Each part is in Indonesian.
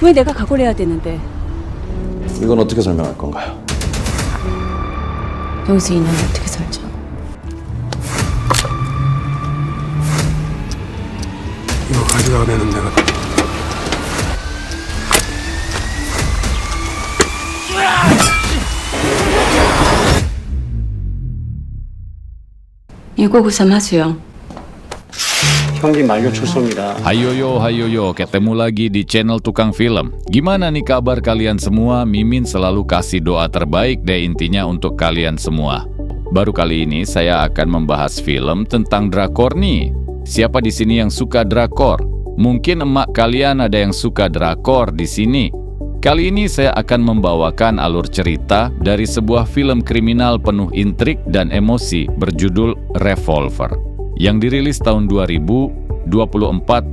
왜 내가 각오를 해야 되는데? 이건 어떻게 설명할 건가요? 여기서 2년 어떻게 살죠? 이거 가져다 내는 내가 (1993) 하수영. 형님 만료 출소입니다. Hayoyo, ketemu lagi di channel Tukang Film. Gimana nih kabar kalian semua? Mimin selalu kasih doa terbaik deh intinya untuk kalian semua. Baru kali ini saya akan membahas film tentang drakor nih. Siapa di sini yang suka drakor? Mungkin emak kalian ada yang suka drakor di sini. Kali ini saya akan membawakan alur cerita dari sebuah film kriminal penuh intrik dan emosi berjudul Revolver, yang dirilis tahun 2024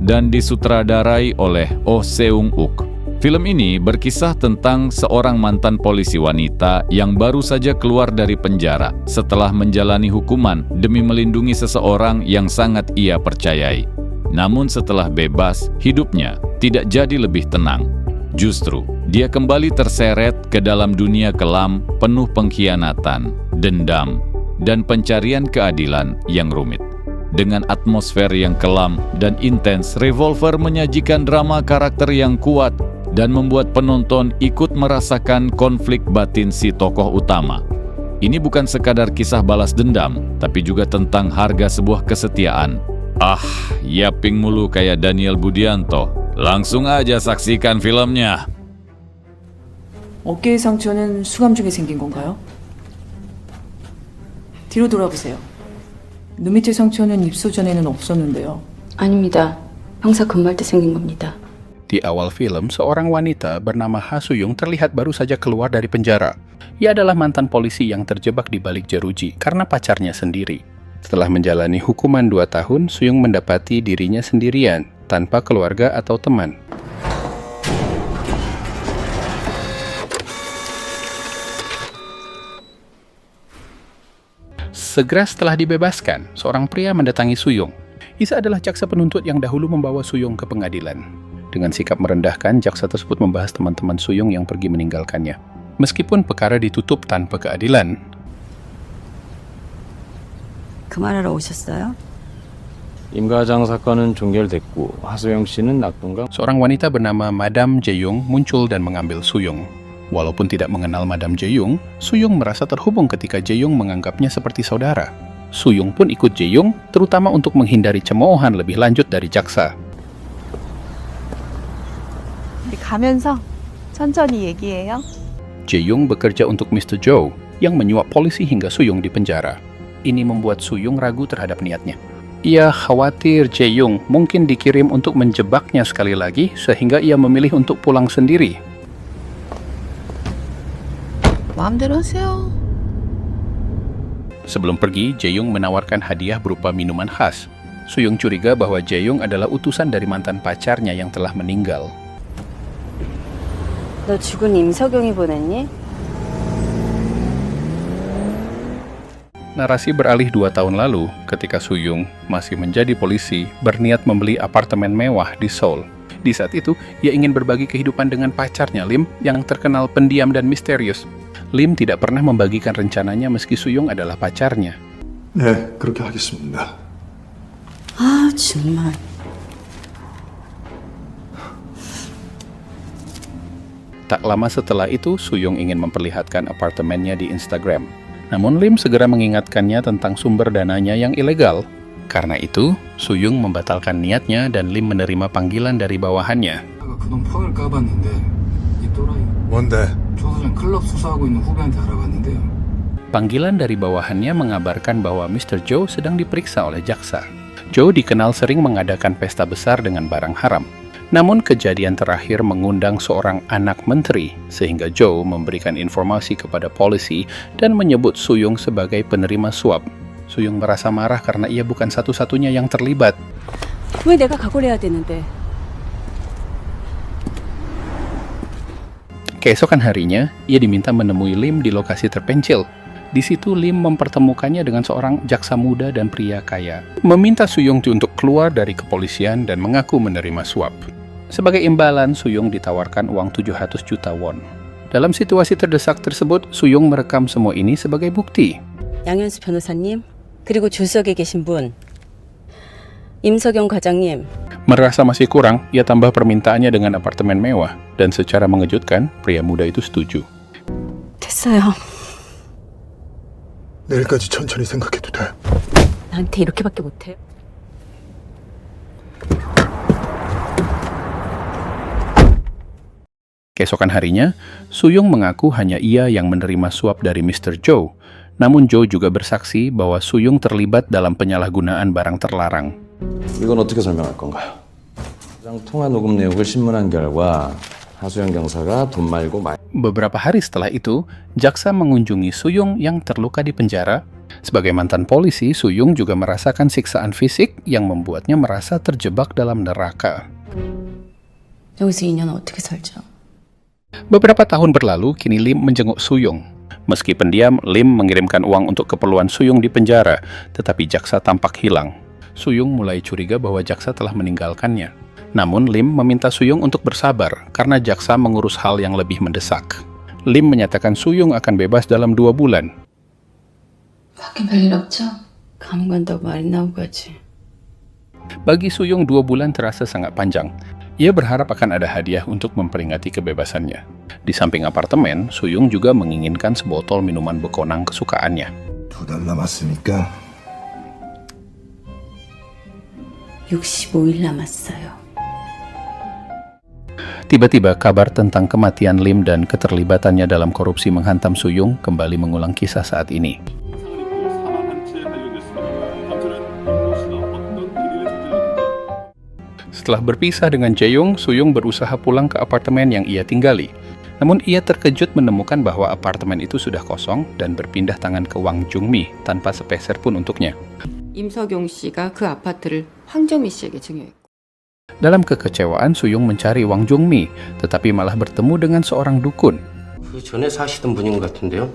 dan disutradarai oleh Oh Seung-uk. Film ini berkisah tentang seorang mantan polisi wanita yang baru saja keluar dari penjara setelah menjalani hukuman demi melindungi seseorang yang sangat ia percayai. Namun setelah bebas, hidupnya tidak jadi lebih tenang. Justru, dia kembali terseret ke dalam dunia kelam penuh pengkhianatan, dendam, dan pencarian keadilan yang rumit. Dengan atmosfer yang kelam dan intens, Revolver menyajikan drama karakter yang kuat dan membuat penonton ikut merasakan konflik batin si tokoh utama. Ini bukan sekadar kisah balas dendam, tapi juga tentang harga sebuah kesetiaan. Yaping mulu kayak Daniel Budianto. Langsung aja saksikan filmnya. 어깨의 상처는 수감 중에 생긴 건가요? 뒤로 돌아보세요. 눈 밑의 상처는 입소 전에는 없었는데요. 아닙니다. 형사 근무할 때 생긴 겁니다. Di awal film, seorang wanita bernama Ha Suyung terlihat baru saja keluar dari penjara. Ia adalah mantan polisi yang terjebak di balik jeruji karena pacarnya sendiri. Setelah menjalani hukuman 2 tahun, Suyung mendapati dirinya sendirian, tanpa keluarga atau teman. Segera setelah dibebaskan, seorang pria mendatangi Suyung. Isa adalah jaksa penuntut yang dahulu membawa Suyung ke pengadilan. Dengan sikap merendahkan, jaksa tersebut membahas teman-teman Suyung yang pergi meninggalkannya. Meskipun perkara ditutup tanpa keadilan, 그 말하러 오셨어요? 임 과장 사건은 종결됐고 하소영 씨는 낙동강 seorang wanita bernama Madam Jae-young muncul dan mengambil Suyung. Walaupun tidak mengenal Madam Jae-young, Suyung merasa terhubung ketika Jae-young menganggapnya seperti saudara. Suyung pun ikut Jae-young, terutama untuk menghindari cemoohan lebih lanjut dari jaksa. 가면서 천천히 얘기해요. Jae-young bekerja untuk Mr. Jo, yang menyuap polisi hingga Suyung di penjara. Ini membuat Suyung ragu terhadap niatnya. Ia khawatir Jae-young mungkin dikirim untuk menjebaknya sekali lagi, sehingga ia memilih untuk pulang sendiri. 마음대로 하세요. Sebelum pergi, Jae-young menawarkan hadiah berupa minuman khas. Suyung curiga bahwa Jae-young adalah utusan dari mantan pacarnya yang telah meninggal. 너 죽은 임석영이 보냈니? Narasi beralih 2 tahun lalu, ketika Suyung masih menjadi polisi, berniat membeli apartemen mewah di Seoul. Di saat itu, ia ingin berbagi kehidupan dengan pacarnya Lim yang terkenal pendiam dan misterius. Lim tidak pernah membagikan rencananya meski Suyung adalah pacarnya. 네, 그렇게 하겠습니다. 아, 정말. Tak lama setelah itu, Suyung ingin memperlihatkan apartemennya di Instagram. Namun Lim segera mengingatkannya tentang sumber dananya yang ilegal. Karena itu, Suyung membatalkan niatnya dan Lim menerima panggilan dari bawahannya. 그동 폰을 까봤는데 이 또라이 뭔데? 조사장 클럽 수사하고 있는 후배한테 알아봤는데요. Panggilan dari bawahannya mengabarkan bahwa Mr. Jo sedang diperiksa oleh jaksa. Jo dikenal sering mengadakan pesta besar dengan barang haram. Namun kejadian terakhir mengundang seorang anak menteri, sehingga Jo memberikan informasi kepada polisi dan menyebut Suyung sebagai penerima suap. Suyung merasa marah karena ia bukan satu-satunya yang terlibat. 왜 내가 각오를 해야 되는데? Keesokan harinya, ia diminta menemui Lim di lokasi terpencil. Di situ Lim mempertemukannya dengan seorang jaksa muda dan pria kaya, meminta Suyung untuk keluar dari kepolisian dan mengaku menerima suap. Sebagai imbalan, Suyung ditawarkan uang 700 juta won. Dalam situasi terdesak tersebut, Suyung merekam semua ini sebagai bukti. 양현수 변호사님, 그리고 조석에 계신 분, 임석영 과장님. Merasa masih kurang, ia tambah permintaannya dengan apartemen mewah. Dan secara mengejutkan, pria muda itu setuju. 됐어요. 내일까지 천천히 생각해도 돼. 나한테 이렇게밖에 못해요? Keesokan harinya, Suyung mengaku hanya ia yang menerima suap dari Mr. Jo. Namun Jo juga bersaksi bahwa Suyung terlibat dalam penyalahgunaan barang terlarang. 이건 어떻게 설명할 건가요? 가장 통화 녹음 내역을 신문한 결과 하수영 경사가 돈 말고 Beberapa hari setelah itu, jaksa mengunjungi Suyung yang terluka di penjara. Sebagai mantan polisi, Suyung juga merasakan siksaan fisik yang membuatnya merasa terjebak dalam neraka. 여기서 2년 어떻게 살죠? Beberapa tahun berlalu, kini Lim menjenguk Suyung. Meski pendiam, Lim mengirimkan uang untuk keperluan Suyung di penjara, tetapi jaksa tampak hilang. Suyung mulai curiga bahwa jaksa telah meninggalkannya. Namun Lim meminta Suyung untuk bersabar karena jaksa mengurus hal yang lebih mendesak. Lim menyatakan Suyung akan bebas dalam 2 bulan. 바뀐 별일 없죠? 감옥 간다고 말이 나오고 하지. Bagi Suyung 2 bulan terasa sangat panjang. Ia berharap akan ada hadiah untuk memperingati kebebasannya. Di samping apartemen, Suyung juga menginginkan sebotol minuman bekonang kesukaannya. 2달 남았으니까 65일 남았어요. Tiba-tiba kabar tentang kematian Lim dan keterlibatannya dalam korupsi menghantam Suyung kembali mengulang kisah saat ini. Setelah berpisah dengan Jae-young, Suyung berusaha pulang ke apartemen yang ia tinggali. Namun ia terkejut menemukan bahwa apartemen itu sudah kosong dan berpindah tangan ke Wang Jung-mi tanpa sepeser pun untuknya. 임석용 씨가 그 아파트를 황정미 씨에게 증여했고. Dalam kekecewaan, Suyung mencari Wang Jung-mi, tetapi malah bertemu dengan seorang dukun. 그 전에 사시던 분인 것 같은데요?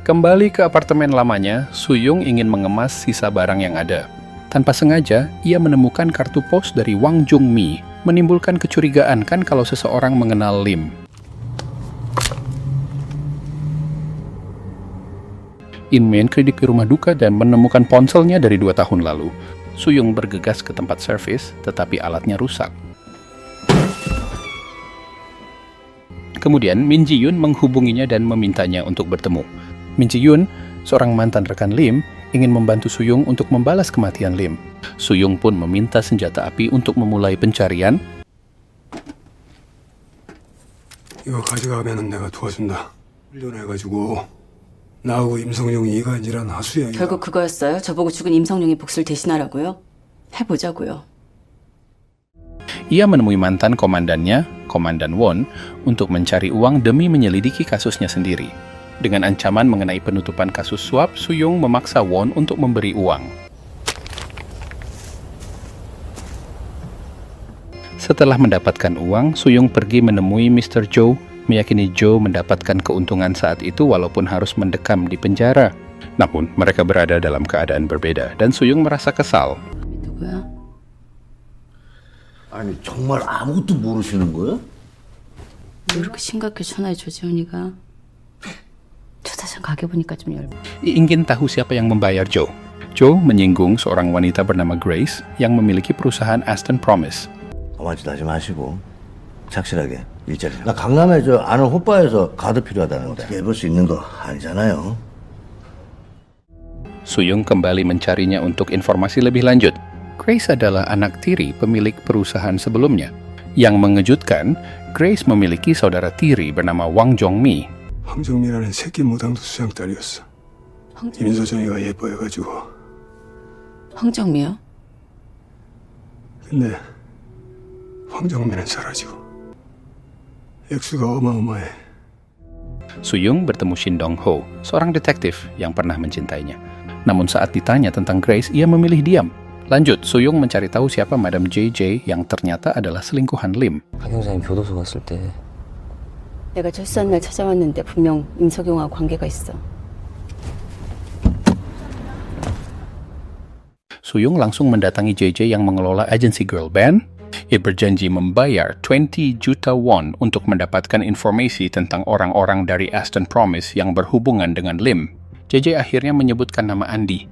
Kembali ke apartemen lamanya, Suyung ingin mengemas sisa barang yang ada. Tanpa sengaja, ia menemukan kartu pos dari Wang Jung-mi, menimbulkan kecurigaan kan kalau seseorang mengenal Lim. Inmen kredit ke rumah duka dan menemukan ponselnya dari 2 tahun lalu. Suyung bergegas ke tempat servis, tetapi alatnya rusak. Kemudian Min Ji-yoon menghubunginya dan memintanya untuk bertemu. Min Ji-yoon, seorang mantan rekan Lim, ingin membantu Suyung untuk membalas kematian Lim. Suyung pun meminta senjata api untuk memulai pencarian. 이거 가져가면은 내가 도와준다. 훈련해가지고 나하고 임성용이 이간질한 하수영이. 결국 그거였어요? 저보고 죽은 임성룡의 복수를 대신하라고요? 해보자고요. Ia menemui mantan komandannya, Komandan Won, untuk mencari uang demi menyelidiki kasusnya sendiri. Dengan ancaman mengenai penutupan kasus suap, Suyung memaksa Won untuk memberi uang. Setelah mendapatkan uang, Suyung pergi menemui Mr. Jo, meyakini Jo mendapatkan keuntungan saat itu walaupun harus mendekam di penjara. Namun, mereka berada dalam keadaan berbeda, dan Suyung merasa kesal. 누구야? 아니 정말 아무것도 모르시는 거예요? 왜 이렇게 심각해 전화해 조지훈이가? 조사장 가게 보니까 좀 열받아. Ingin tahu siapa yang membayar Jo. Jo menyinggung seorang wanita bernama Grace yang memiliki perusahaan Aston Promise. 아무렇지도 하지 마시고 착실하게 일자리. 나 강남에 저 아는 호빠에서 가드 필요하다는데 어떻게 해볼 수 있는 거 아니잖아요. Suyung kembali mencarinya untuk informasi lebih lanjut. Grace adalah anak tiri pemilik perusahaan sebelumnya. Yang mengejutkan, Grace memiliki saudara tiri bernama Wang Jung-mi. 황정미라는 새끼 무당도 수장 딸이었어. 임서정이가 예뻐해가지고. 황정미요? 근데 황정미는 사라지고 액수가 어마어마해. Suyung bertemu Shin Dong-ho, seorang detektif yang pernah mencintainya. Namun saat ditanya tentang Grace, ia memilih diam. Lanjut, Suyung mencari tahu siapa Madam JJ yang ternyata adalah selingkuhan Lim. 박 형사님 교도소 갔을 때 내가 철수한 날 찾아왔는데 분명 임석용하고 관계가 있어. Suyung langsung mendatangi JJ yang mengelola agensi girl band. Ia berjanji membayar 20 juta won untuk mendapatkan informasi tentang orang-orang dari Aston Promise yang berhubungan dengan Lim. JJ akhirnya menyebutkan nama Andy.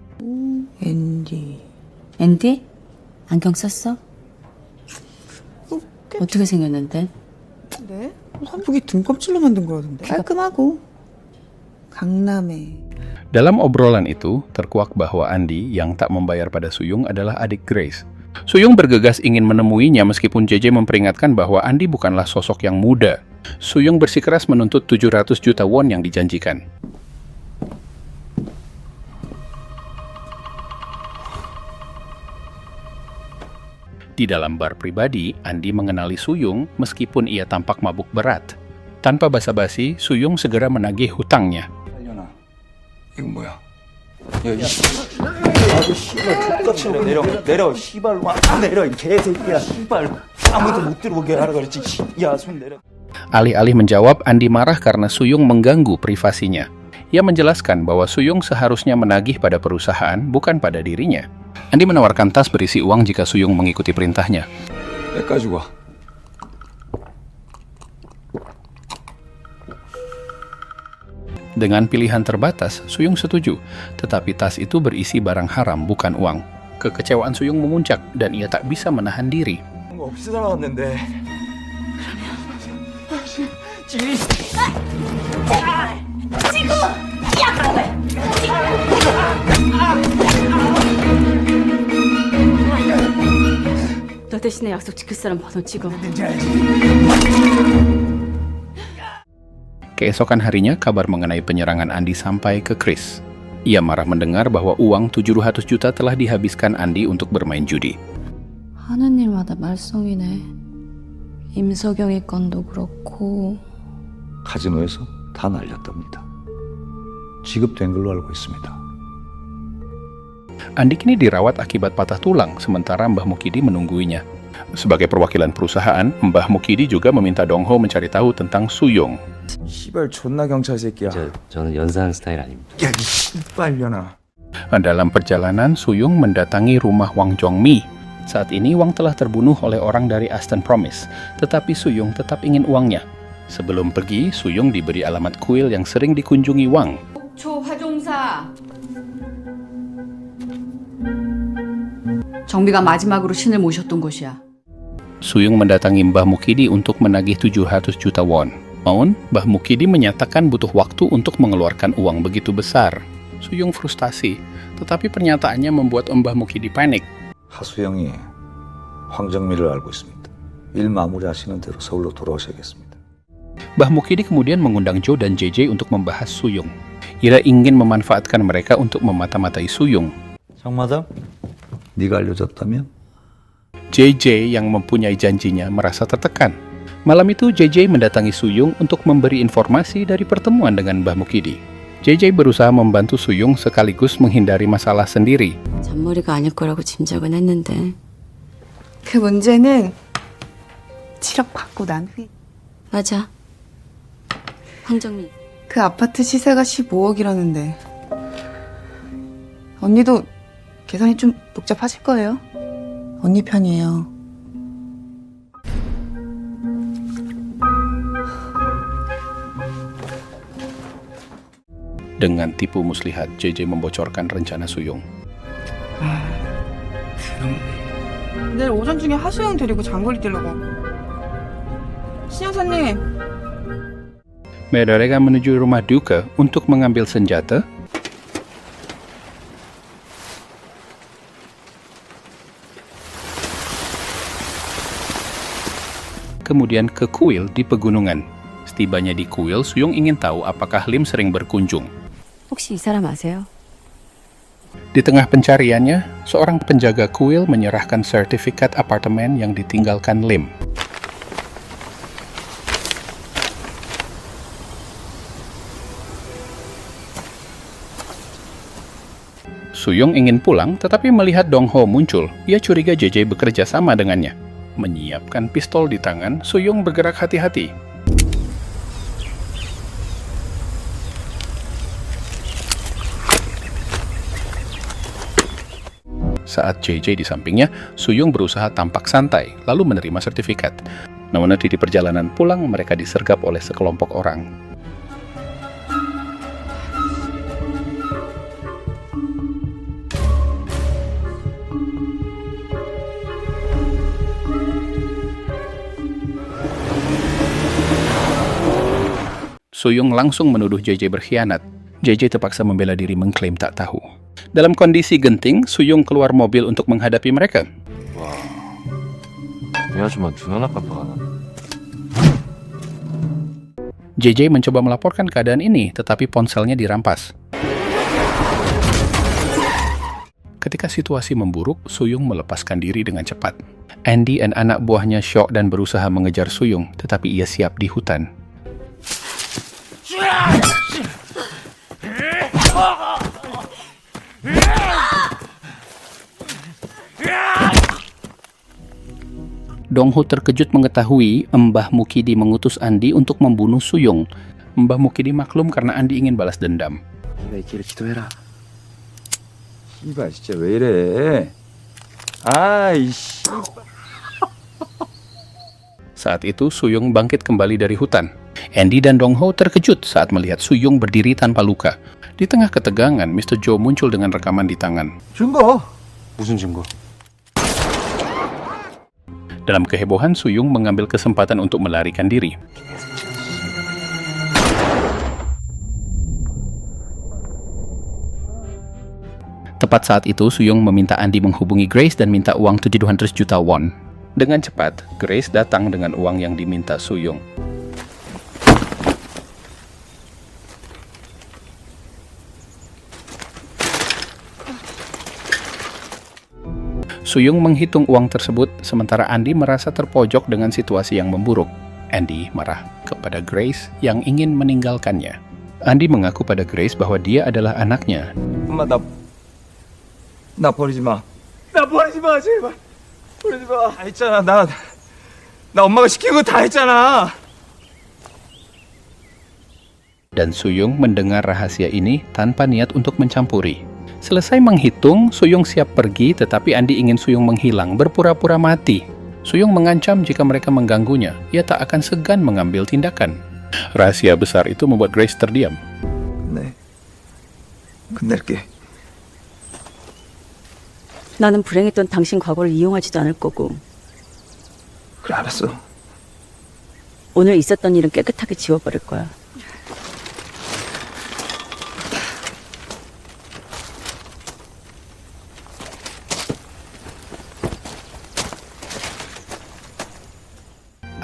앤디? 안경 썼어? 어떻게 생겼는데? 네? 한국이 등껍질로 만든 거던데. 깔끔하고 강남에. Dalam obrolan itu, terkuak bahwa Andy yang tak membayar pada Suyung adalah adik Grace. Suyung bergegas ingin menemuinya meskipun JJ memperingatkan bahwa Andy bukanlah sosok yang muda. Suyung bersikeras menuntut 700 juta won yang dijanjikan. Di dalam bar pribadi, Andy mengenali Suyung meskipun ia tampak mabuk berat. Tanpa basa-basi, Suyung segera menagih hutangnya. 이거 뭐야? 내려 씨발 내려 이 개새끼야 씨발 아무도 못 들어오게 하라 그랬지 야손 내려. Alih-alih menjawab, Andy marah karena Suyung mengganggu privasinya. Ia menjelaskan bahwa Suyung seharusnya menagih pada perusahaan, bukan pada dirinya. Andy menawarkan tas berisi uang jika Suyung mengikuti perintahnya. 여기까지 와. Dengan pilihan terbatas, Suyung setuju, tetapi tas itu berisi barang haram, bukan uang. Kekecewaan Suyung memuncak dan ia tak bisa menahan diri. 없이 살아왔는데. 너 대신에 약속 지킬 사람 번호 찍어. Keesokan harinya, kabar mengenai penyerangan Andy sampai ke Chris. Ia marah mendengar bahwa uang 700 juta telah dihabiskan Andy untuk bermain judi. 하는 일마다 말썽이네. 임석영이 건도 그렇고. 카지노에서 다 날렸답니다. 지급된 걸로 알고 있습니다. Andy kini dirawat akibat patah tulang, sementara Mbah Mukidi menungguinya. Sebagai perwakilan perusahaan, Mbah Mukidi juga meminta Dongho mencari tahu tentang Suyung. 씨발 존나 경찰 새끼야. 저는 연상 스타일 아닙니다. 야, 이 씨발년아. Dalam perjalanan, Suyung mendatangi rumah Wang Jongmi. Saat ini, Wang telah terbunuh oleh orang dari Aston Promise, tetapi Suyung tetap ingin uangnya. Sebelum pergi, Suyung diberi alamat kuil yang sering dikunjungi Wang. 초 화종사. 정비가 마지막으로 신을 모셨던 곳이야. Suyung mendatangi Mbah Mukidi untuk menagih 700 juta won. Namun, Mbah Mukidi menyatakan butuh waktu untuk mengeluarkan uang begitu besar. Suyung frustasi, tetapi pernyataannya membuat Mbah Mukidi panik. 하수영이 황정미를 알고 있습니다. 일 마무리하시는 대로 서울로 돌아오셔야겠습니다. Mbah Mukidi kemudian mengundang Joe dan JJ untuk membahas Suyung. Ia ingin memanfaatkan mereka untuk memata-matai Suyung. 장마담, 네가 알려줬다면? JJ yang mempunyai janjinya merasa tertekan. Malam itu JJ mendatangi Suyung untuk memberi informasi dari pertemuan dengan Mbah Mukidi. JJ berusaha membantu Suyung sekaligus menghindari masalah sendiri. 잔머리가 아닐 거라고 짐작은 했는데. 그 문제는 지력 받고 난 후에. 맞아. 황정민. 그 아파트 시세가 15억이라는데. 언니도 계산이 좀 복잡하실 거예요. 언니 편이에요. Dengan tipu muslihat, JJ membocorkan rencana Suyung. 내일 오전 중에 하수영 데리고 장거리 뛰려고. 신여사님. Mereka menuju rumah duka untuk mengambil senjata. Kemudian ke kuil di pegunungan. Setibanya di kuil, Suyung ingin tahu apakah Lim sering berkunjung. 혹시 이 사람 아세요? Di tengah pencariannya, seorang penjaga kuil menyerahkan sertifikat apartemen yang ditinggalkan Lim. Suyung ingin pulang, tetapi melihat Dongho muncul. Ia curiga JJ bekerja sama dengannya. Menyiapkan pistol di tangan, Suyung bergerak hati-hati. Saat JJ di sampingnya, Suyung berusaha tampak santai, lalu menerima sertifikat. Namun nanti di perjalanan pulang, mereka disergap oleh sekelompok orang. Suyung langsung menuduh JJ berkhianat. JJ terpaksa membela diri mengklaim tak tahu. Dalam kondisi genting, Suyung keluar mobil untuk menghadapi mereka. JJ mencoba melaporkan keadaan ini, tetapi ponselnya dirampas. Ketika situasi memburuk, Suyung melepaskan diri dengan cepat. Andy dan anak buahnya syok dan berusaha mengejar Suyung, tetapi ia siap di hutan. Dongho terkejut mengetahui Mbah Mukidi mengutus Andi untuk membunuh Suyung. Mbah Mukidi maklum karena Andi ingin balas dendam. Saat itu Suyung bangkit kembali dari hutan. Andy dan Dongho terkejut saat melihat Suyung berdiri tanpa luka. Di tengah ketegangan, Mr. Joe muncul dengan rekaman di tangan. 증거. 무슨 증거? Dalam kehebohan, Suyung mengambil kesempatan untuk melarikan diri. Tepat saat itu, Suyung meminta Andi menghubungi Grace dan minta uang 700 juta won. Dengan cepat, Grace datang dengan uang yang diminta Suyung. Suyung menghitung uang tersebut, sementara Andi merasa terpojok dengan situasi yang memburuk. Andy marah kepada Grace yang ingin meninggalkannya. Andi mengaku pada Grace bahwa dia adalah anaknya. 엄마 나 버리지 마. 나 버리지 마 제발. 버리지 마. 다 했잖아. 나 엄마가 시킨 거 다 했잖아. Dan Suyung mendengar rahasia ini tanpa niat untuk mencampuri. Selesai menghitung, Suyung siap pergi, tetapi Andi ingin Suyung menghilang, berpura-pura mati. Suyung mengancam jika mereka mengganggunya, ia tak akan segan mengambil tindakan. Rahasia besar itu membuat Grace terdiam. 네. 끝낼게. 나는 불행했던 당신 과거를 이용하지도 않을 거고 그래 알았어. 오늘 있었던 일은 깨끗하게 지워버릴 거야.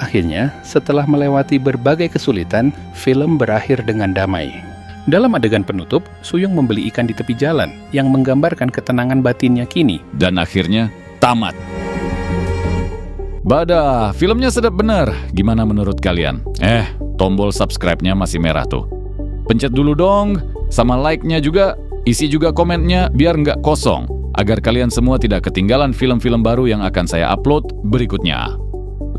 Akhirnya, setelah melewati berbagai kesulitan, film berakhir dengan damai. Dalam adegan penutup, Suyung membeli ikan di tepi jalan yang menggambarkan ketenangan batinnya kini. Dan akhirnya, tamat. Badah, filmnya sedap bener. Gimana menurut kalian? Tombol subscribe-nya masih merah tuh. Pencet dulu dong, sama like-nya juga. Isi juga komennya biar nggak kosong, agar kalian semua tidak ketinggalan film-film baru yang akan saya upload berikutnya.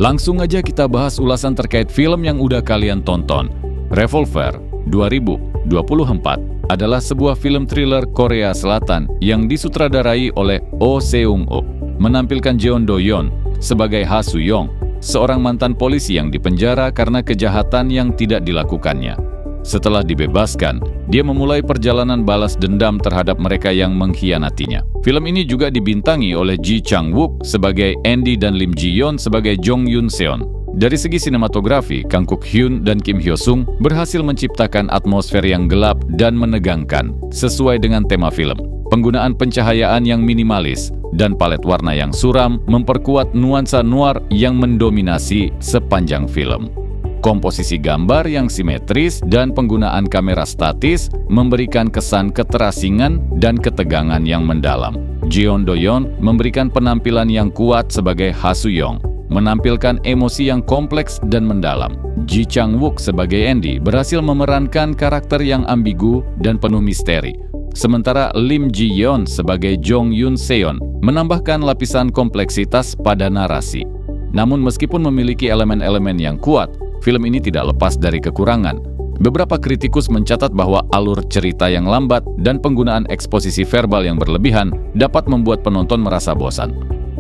Langsung aja kita bahas ulasan terkait film yang udah kalian tonton. Revolver 2024 adalah sebuah film thriller Korea Selatan yang disutradarai oleh Oh Seung-oh, menampilkan Jeon Do-yeon sebagai Ha Soo-young, seorang mantan polisi yang dipenjara karena kejahatan yang tidak dilakukannya. Setelah dibebaskan, dia memulai perjalanan balas dendam terhadap mereka yang mengkhianatinya. Film ini juga dibintangi oleh Ji Chang-wook sebagai Andy dan Lim Ji-yeon sebagai Jong Yun-seon. Dari segi sinematografi, Kang Kuk-hyun dan Kim Hyo-sung berhasil menciptakan atmosfer yang gelap dan menegangkan, sesuai dengan tema film. Penggunaan pencahayaan yang minimalis dan palet warna yang suram memperkuat nuansa noir yang mendominasi sepanjang film. Komposisi gambar yang simetris dan penggunaan kamera statis memberikan kesan keterasingan dan ketegangan yang mendalam. Jeon Do-yeon memberikan penampilan yang kuat sebagai Ha Soo-young, menampilkan emosi yang kompleks dan mendalam. Ji Chang-wook sebagai Andy berhasil memerankan karakter yang ambigu dan penuh misteri. Sementara Lim Ji-yeon sebagai Jong Yun-seon menambahkan lapisan kompleksitas pada narasi. Namun meskipun memiliki elemen-elemen yang kuat, film ini tidak lepas dari kekurangan. Beberapa kritikus mencatat bahwa alur cerita yang lambat dan penggunaan eksposisi verbal yang berlebihan dapat membuat penonton merasa bosan.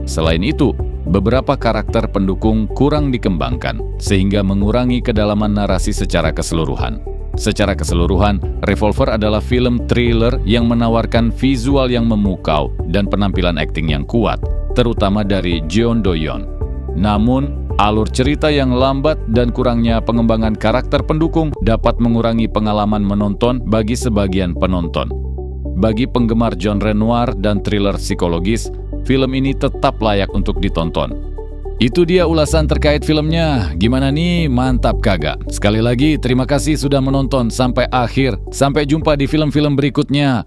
Selain itu, beberapa karakter pendukung kurang dikembangkan, sehingga mengurangi kedalaman narasi secara keseluruhan. Secara keseluruhan, Revolver adalah film thriller yang menawarkan visual yang memukau dan penampilan akting yang kuat, terutama dari Jeon Do-yeon. Namun, alur cerita yang lambat dan kurangnya pengembangan karakter pendukung dapat mengurangi pengalaman menonton bagi sebagian penonton. Bagi penggemar genre noir dan thriller psikologis, film ini tetap layak untuk ditonton. Itu dia ulasan terkait filmnya. Gimana nih? Mantap kagak? Sekali lagi, terima kasih sudah menonton sampai akhir. Sampai jumpa di film-film berikutnya.